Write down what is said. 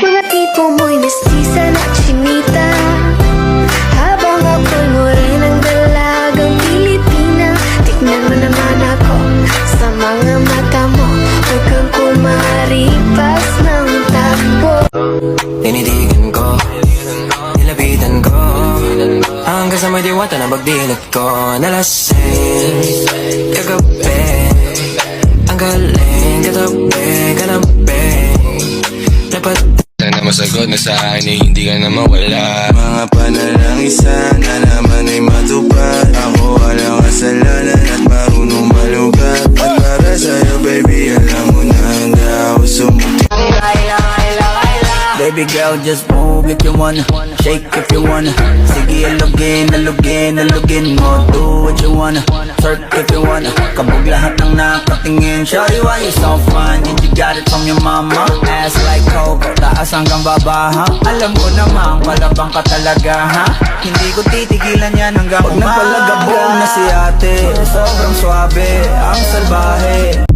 Mga tipo mo'y mestiza na chinita, habang ako'y morenang dalagang Pilipina. Tignan mo naman ako sa mga mata mo, huwag kang kumaripas ng takbo. Tinitigan ko, nilapitan ko, hanggang sa may diwata na pagdilat ko. Nalasing kagabi, ang galing katabi dapat Sana masagot na sa akin eh, hindi ka na mawala. Mga panalangin sana naman ay matupad. Ako walang kasalanan at marunong malugat. At para sa'yo baby, alam mo na handa ako sumuti. Baby girl, just move if you wanna, shake if you wanna. Sige, alugin mo, do what you wanna, twerk if you wanna. Kabog lahat ng nakatingin. Shawty, why you so fun? Did you got it from your mama? Ass like Coco, taas hanggang baba, ha? Alam ko naman, palabang ka talaga, ha? Hindi ko titigilan yan hanggang umaga. Pag nagpalagabong na si ate, sobrang swabe, ang salbahe.